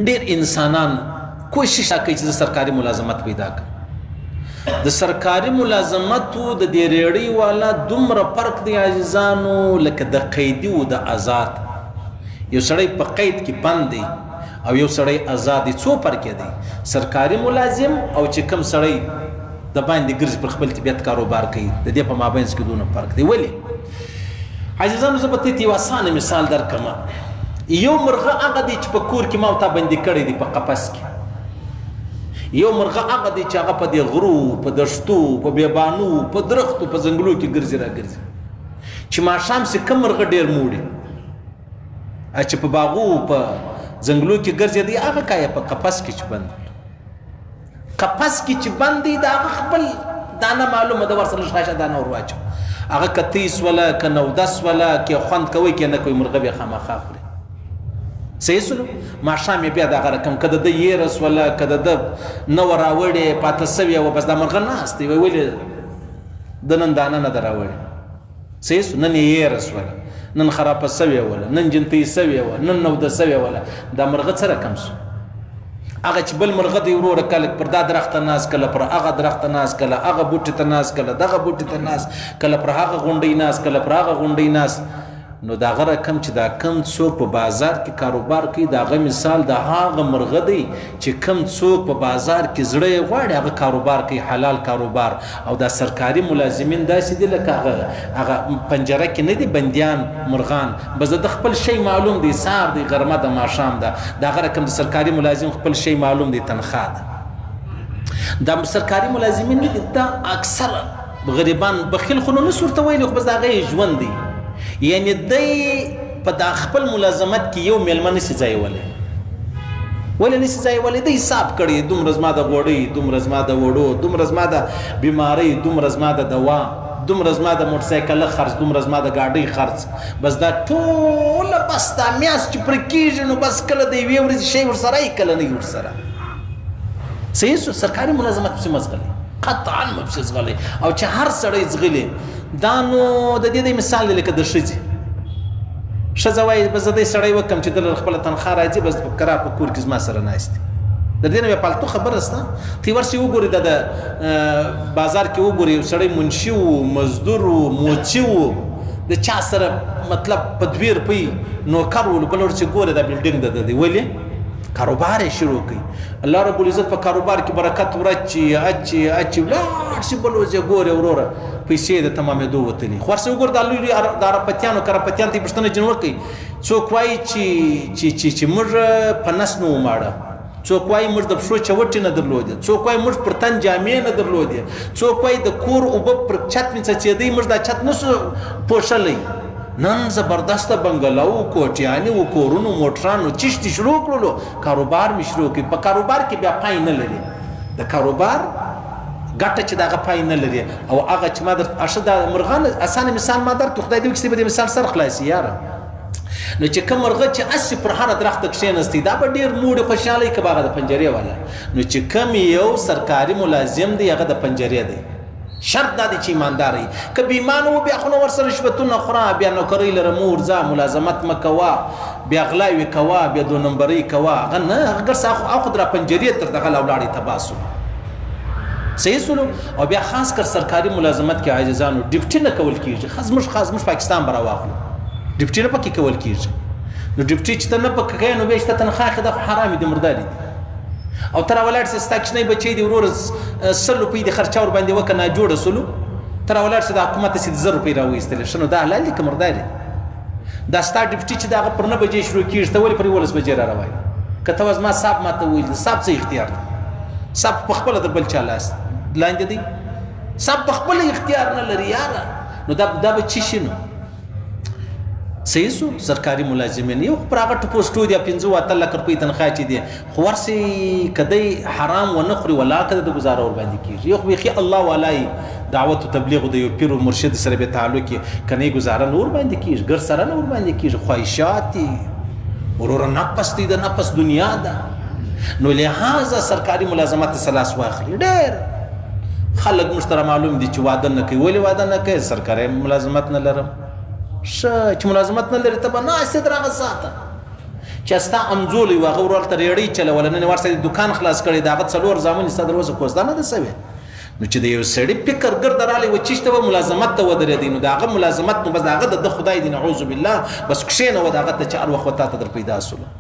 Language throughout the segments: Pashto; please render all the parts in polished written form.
ډېر انسانان کوشش کوي چې سرکاري ملازمت پیدا کړي. د سرکاري ملازمتو د دې ریړۍ والا دومره فرق دی عزیزانو لکه د قیدي او د آزاد. یو سړی په قید کې بند دی او یو سړی آزاد دی. څو فرق دی؟ سرکاري ملازم او چې کوم سړی د باندې ګرځي پر خپل طبیعت کاروبار کوي، د دې په مابینځ کې دونه فرق دی. ولې عزیزانو زه به ته یو اسانه مثال درکړم. یو مرغه هغه دی چې په کور کې ما او تا بندي کړی دی په قفس کې. یو مرغه هغه دی چې هغه په دې غرو، په دشتو، په بیابانو، په درختو، په ځنګلو کې ګرځي را ګرځي. چې ماښام سي کوم مرغه ډېر موړي چې په باغو په ځنګلو کې ګرځي دی، هغه کایه په قفس کې چې بند. قفس کې چې بند دی دا هغه خپل دانه معلومه ده، ورسره شاشه دانه ور واچو. هغه که 30 ولا که 9-10 ولا که خوند کوي که نه کوي، مرغه بیا خامخا خوري. صحیح سلو ماښام یې بیا دغه رقم که د ده یېرس ولا که د ده نه وه راوړې پاته سوې وه، بس دا مرغه ناست دی ولې د نن دانه نه ده راوړې. صحیح سو نن یې یېرس وله، نن خرابه سوې وله، نن جنتۍ سوې وه، نن نوده سوې وله. دا مرغه څه رقم سو؟ هغه چې بل مرغه دی وروره کله پر دا درخته ناست، کله پر هغه درخته ناست، کله هغه بوټي ته ناست، کله دغه بوټي ته ناست، کله پر هغه غونډۍ ناست، کله پر هغه غونډۍ ناست. نو دا هغه رقم چې دا کم څوک په بازار کې کاروبار کوي، دا هغه مثال د هغه مرغه دی چې کم څوک په بازار کې زړه یې غواړي هغه کاروبار کوي، حلال کاروبار. او دا سرکاري ملازمین داسې دي لکه هغه پنجره کې نه دي بندیان مرغان، بس د خپل شی معلوم دی، سهار دی، غرمه د ماښام ده. دا هغه رقم د سرکاري ملازم خپل شی معلوم دی، تنخواه ده. دا سرکاري ملازمین دي دا اکثر غریبان بخیل خو نه ورته ویلي، خو بس د هغه ژوند دی. یعنی دی په دا خپل ملازمت کې یو میلمه نشي ځایولی. ولې نشي ځایولی؟ دی حساب کړی دومره زما د غوړۍ، دومره زما د وړو، دومره زما د بیمارۍ، دومره زما د دوا، دومره زما د موټرسایکل خرڅ، دومره زما د ګاډۍ خرڅ. بس دا ټوله بس دا میاشت چې پرې کېږي نو بس کله د یوې ورځې شی ورسره یي، کله نه یي ورسره. صحیح سو سرکاري ملازمت پسې مه ځغلئ، قطعا مه پسې ځغلئ. او چې هر سړی ځغلي دا نو د دې مثال دی لکه د ښځې. ښځه وایي بس زه دی سړی وکړم چې دله خپله تنخواه راځي، بس کرار په کور کې زما سره ناست دي. د دې نه بیا پالتو خبره شته. ته یې ورسې وګورې د بازار کې وګورې یو سړی منشي و، مزدور و، موچي و، د چا سره مطلب په 2 روپۍ نوکر و، بل ورځ چې ګورې دا بلډینګ د ده دی. ولې؟ کاروبار یې شروع کوي. الله رب العزت په کاروبار کې برکت ورچي اچي اچي ولاړ شي، بل ورځ یې ګورې وروره پیسې د تمامېدو وتلي. خو ورسې وګوره دا لوی د عربتیانو کرپتیان ته یې پوښتنه جن وکړئ. څوک وایي چې موږ په نس نه وماړه، څوک وایي موږ د پښو چوټې نه درلودې، څوک وایي موږ پر تن جامې نه درلودې، څوک وایي د کور اوبه پر چت مې څڅېدی، موږ دا چت نه سو پوښلی. نن زبردسته بنګلو، کوټیانې و، کورونو، موټرانو، چشتې شروع کړلو، کاروبار مې شروع کړي. په کاروبار کې بیا پای نه لري. د کاروبار ګټه چې د هغه پای نه لري. او هغه چې ما درته دا مرغان اسانه مثال ما درکړو، خدای دې وکړي چې به دې مثال سره خلاصي یاره. نو چې کوم مرغه چې اسې پر هره درخته کښېنستی دا به ډېر موړې خوشحاله وي که به هغه د پنجرې والا. نو چې کوم یو سرکاري ملازم دی هغه د پنجرې دی. شرط دا دی چې ایماندار وي. که بې ایمانه و بیا خو نو ورسره رشوتونه خوره، بیا نوکرۍ لره مه ورځه، ملازمت مه کوه، بیا غلاوې کوه، بیا 2 نمبرۍ کوه. هغه نه، هغه ګرځه خو د را پنجرې تر دغه لا ولاړې تباه سو. صحیح سلو. او بیا خاص کر سرکاري ملازمت کې عاجزانو ډیوټي نه کول کېږي. خاص پاکستان به راواخلو، ډیوټي نه پکې کول کېږي. نو ډیوټي چې ته نه پکې کوې نو بیا چې ته تنخواه اخلې دا خو حرامې دي، مردارې دي. او ته راولاړ سې ستا کوچنی بچی دی وروره 100 روپۍ د خرچه ورباندې وکړه ناجوړه سلو، ته راولاړ سې د حکومت سې د 1000 روپۍ راویستلې. ښه نو دا حلال دي که مردار دي؟ دا ستا ډیوټي چې د هغه پر 9 بجې شروع کېږي، ته ولې پر 11 بجې را روان یې؟ که ته زما صاحب ما ته وویل صاحب څه اختیار دی؟ صاحب په خپله د بل چا لاس لاندې دی، صاحب په خپله اختیار نه لري یاره. نو دا به څه شي نو؟ صحیح سو. سرکاري ملازمین یو پر هغه ټپوسټو دي 15-8 لک روپۍ تنخواه چې دی، خو ورسې که دی حرام ونه خوري ولا که د ګزاره ورباندې کېږي. یو خو بیخي الله والا دعوت و تبلیغ د یو پیر و مرشد سره به تعلق یې که نه ګزاره نه ورباندې کېږي، ګر سره نه ورباندې کېږي، خواهشات دي وروره، نفس دی، د نفس دنیا ده. نو لہذا سرکاري ملازمت څخه لاس واخلي. ډېر خلک موږ ته معلوم دي چې واده نه کوي. ولې واده نه کوي؟ سرکاري ملازمت نه لرم. ښه چې ملازمت نه لري ته به ناست یې در هغه ساعته چې ستا امزول یو هغه ورته ریړۍ چلوله نن ورسره دکان خلاص کړی دا هغه 4 زامن ستا دروازه کوزدا نه ده سوی نو چې د یو سړي فکر ګرد رالی و چیشته و ملازمت ته ودرېدی نو د هغه ملازمت نو بس د هغه د خدای دی نعوذ بالله بس کښېنه و د هغه ته چې هر وخت تا ته در پیدا سوله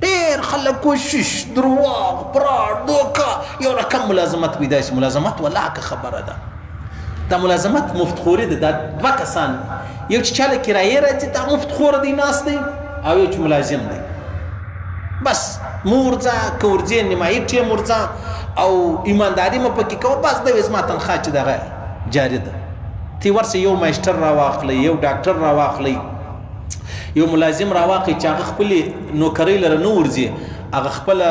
ډېر خلک کوشش درواغ پراډ دوکه یو رقم ملازمت پیدا شي ملازمت والله که خبره ده دا ملازمت مفتخوري ده دا 2 کسان یو چې چاله کرایه راځي دا مفتخور دی ناست دی او یو چې ملازم دی بس مورځه که ورځې نیمایي ټیم ورځه او ایمانداري مه پکې کوه بس د زما تنخوا چې دغه جاري ده تی ورسې یو ماسټر راواخلئ یو ډاکټر راواخلئ یو ملازم راواخلئ چې هغه خپلې نوکرۍ لره نه ورځي هغه خپله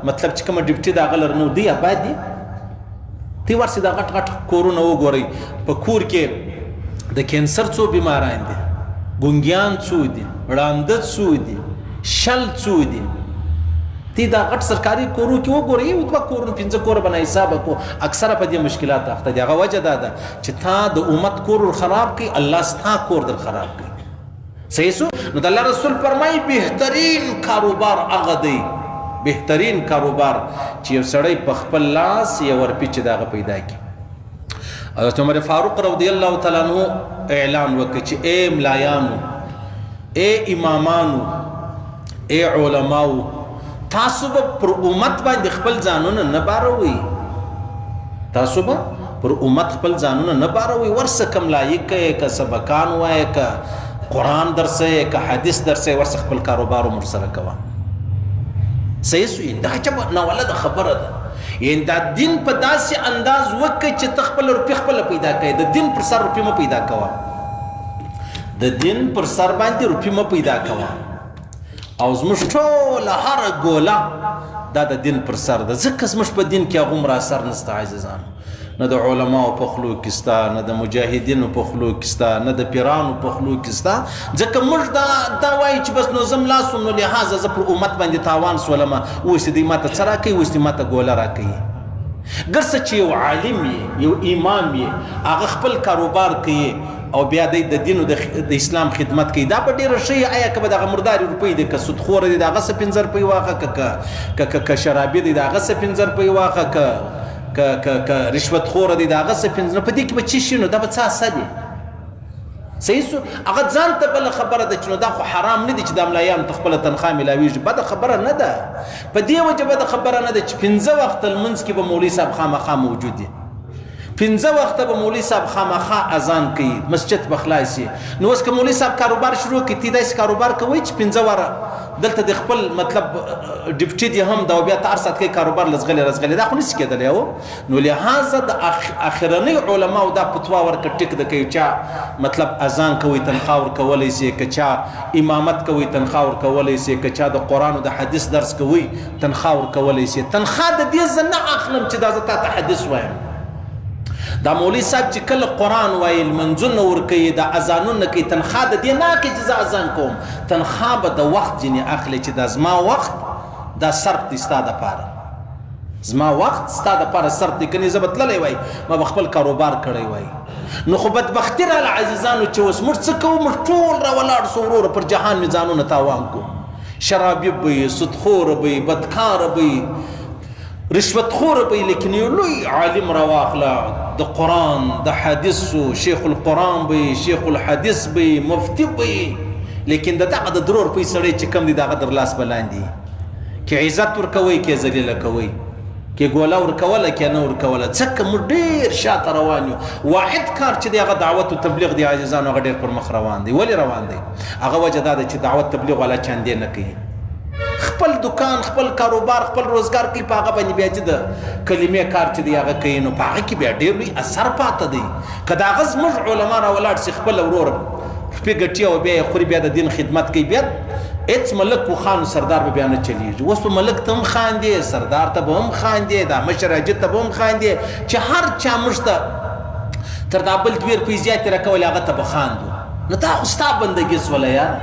مطلب چې کومه ډیوټي د هغه لره نه دی آباد دي تی ورسې د غټ غټ کورونه وګورئ په کور کې د کینسر څو بیماران دي ګونګیان څو دي ړانده څو دي شل څو دي تی دا غټ سرکاري کورو کې وګورئ یو 2 کورونه 5 کور بنا حساب کو اکثره په دې مشکلات اخته دي هغه وجه دا ده چې تا د امت کور خراب کړي الله ستا کور در خراب کړي صحیح سو نو د الله رسول فرمایي بهترین کاروبار هغه دی بهترین کاروبار چې یو سړی په خپل لاس یو ورپیچ دغه پیدا کړي حضرت عمر فاروق رضی الله تعالی عنہ اعلان وکړي چې اے ملایانو اے امامانو اے علماو تاسو به پر امت باندې خپل ځانونه نه باروي تاسو به پر امت خپل ځانونه نه باروي ورسه کم لایق کې که سبقان وای که قرآن درسه که حدیث درسه ورسه خپل کاروبار مر سره کوه صحیح سو دا چې نه ولدا خبره ده یعنی دا دین په داسې انداز وکړي چې خپل روپی خپل پیدا کړي د دین پر سر روپی مو پیدا کوه د دین پر سر باندې روپی مو پیدا کوه او زموږ ټوله هره ګوله دا د دین پر سر ده ځکه زموږ په دین کې هغومره اثر نشته عزیزانو نه د علماو په خلو کې ستا نه د مجاهدینو په خلو کې ستا نه د پیرانو په خلو کې ستا ځکه موږ دا وایي چې بس نو زم لاس نو لحاظه زه پر امت باندې تاوان سولمه اوس دې ماته څه راکوي اوس دې ماته ګوله راکوي ګرڅه چې یو عالم یې یو امام یې هغه خپل کاروبار کوي او بیا د دین د اسلام خدمت کوي دا په ډیره شي آیا که به دغه مرداري روپۍ دی که سودخوره دی د هغه څه 5 روپۍ واخه که شرابي دی د هغه څه 5 روپۍ واخه که رشوتخوره دی د هغه څه 5 په دې کې به څه شي نو دا به څه اثر دی صحیح سو هغه ځان ته بله خبره ده چې نو دا خو حرام نه دي چې د ملایانو ته خپله تنخوا میلاویږي بده خبره نه ده په دې وجه بده خبره نه ده چې 5 وخته لمونځ کې به مولوي صاحب خامخا موجود دي 5 وخته به مولوي صاحب خامخا اذان کوي مسجد به خلاص شي نو اوس که مولوي صاحب کاروبار شروع کړي تی داسې کاروبار کوئ چې 5 واره دلته د خپل مطلب ډیپټي دی هم دا بیا تر سات کې کاروبار لزغلي رزغلي دا خو نشي کېدلی نو لهذا د اخرنی علماء دا فتوا ورکړه ټیک د کوي چې مطلب اذان کوي تنخوا ورکولی سي که چا امامت کوي تنخوا ورکولی سي که چا د قرآن او د حدیث درس کوي تنخوا ورکولی سي تنخوا د دې زه نه اخلم چې دا زه تا ته حدیث وایم دا مولوي صاحب چې کله قرآن وایي لمنځونه ورکوي دا اذانونه کوي تنخوا د دې نه اخلي چې زه اذان کوم تنخوا به د وخت ځینې اخلي چې دا زما وخت دا صرف دی ستا دپاره زما وخت ستا دپاره صرف دی کنې زه به تللی وای ما به خپل کاروبار کړی وای نو خو بدبختي راله عزیزانو چې اوس موږ څه کوو موږ ټول راولاړ سو وروره پر جهان مې ځانونه تاوان کو شرابي به یې سودخوره به یې بدکاره به یې رشوتخوره به لیکن یو لوی عالم راواخله د قرآن د حدیثو شیخ القرآن به شیخ الحدیث به مفتی به لیکن د دغه د 2 روپۍ سړی چې کم دی دغه در لاس به لاندې کې عزت ورکوئ کې ذلیله کوئ کې ګوله ورکوله کې نه ورکوله ځکه موږ ډېر شاته روان یو واحد کار چې دی هغه دعوت او تبلیغ دی عزیزانو هغه ډېر پر مخ روان دی ولې روان دی هغه وجه دا ده چې دعوت تبلیغ والا چندې نه کوي خپل دکان خپل کاروبار خپل روزګار کوي په هغه باندې بیا چې د کلمې کار چې دی هغه کوي نو په هغه کې بیا ډېر لوی اثر پاته دی که د هغه زموږ علما راولاړ شي خپل ورور شپې ګټي او بیا یې خوري بیا د دین خدمت کوي بیا هېڅ ملک و خان سردار به بیا نه چلیږي اوس په ملک ته هم خاندې سردار ته به هم خاندې دا مشر حاجي ته به هم خاندې چې هر چا موږ ته تر دا بل 2 روپۍ زیاتې راکولې هغه ته به خاندو نو دا خو ستا بندګي سوله یار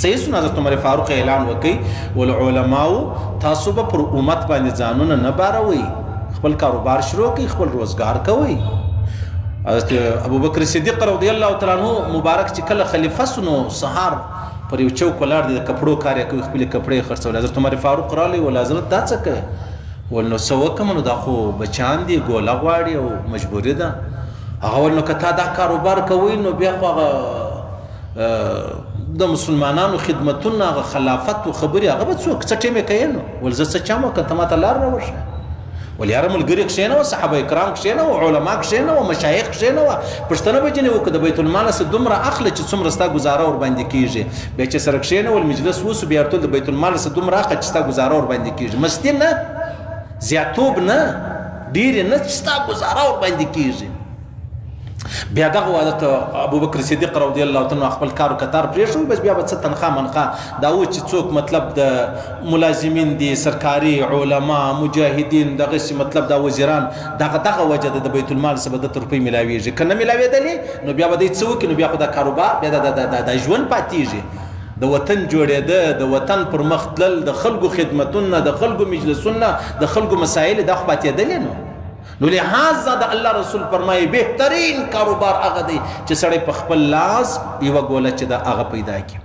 صحیح سو حضرت عمر فاروق اعلان وکړي والعلماء تاسو به پر امت باندې ځانونه نه باروئ خپل کاروبار شروع کړئ خپل روزګار کوئ حضرت ابوبکر صدیق رضی الله تعالی عنہ مبارک چې کله خلیفه سو نو سهار پر یو چوک ولاړ دی د کپړو کار یې کوي خپلې کپړې خرڅول حضرت عمر فاروق راغلی ول حضرت دا څه کوي ول نو څه وکړم نو دا خو بچیان دي ګوله غواړي او مجبوري ده هغه ول نو که تا دا کاروبار کوئ نو بیا خو هغه د مسلمانانو خدمتونه هغه خلافت و خبرې هغه به څوک څه ټیمې کوي نو ول زه څه چم وکړم ته ماته لار راورشه ول یاره ملګري کښېنوه صحابه کرام کښېنوه علما کښېنوه مشایخ کښېنوه پوښتنه به ځینې وکړه د بیت المال څخه دومره اخله چې څومره ستا ګزاره ورباندې کېږي بیا چې سره کښېنول مجلس وسو بیا ورته د بیت المال څخه دومره اخله چې ستا ګزاره ورباندې کېږي مستي نه زیاتوب نه ډېرې نه چې ستا ګزاره ورباندې کېږي بیا دغه حضرت ابوبکر صدیق رضی الله تعالی عنه خپل کار او کتار پرېښود بس بیا به څه تنخواه منخواه دا و چې څوک مطلب د ملازمین دي سرکاري علما مجاهدین دغسې مطلب دا وزیران دغه وجه ده د بیت المال څخه به دته روپۍ میلاویږي که نه میلاوېدلې نو بیا به دی څه وکړي نو بیا خو دا کاروبار بیا دا ژوند پاتېږي د وطن جوړېده د وطن پر مخ تلل د خلکو خدمتونه د خلکو مجلسونه د خلکو مسایل دا خو پاتېدلې نو لہذا د الله رسول فرمایي بهترین کاروبار هغه دی چې سړی په خپل لاس یوه ګوله چې د هغه پیدا کړي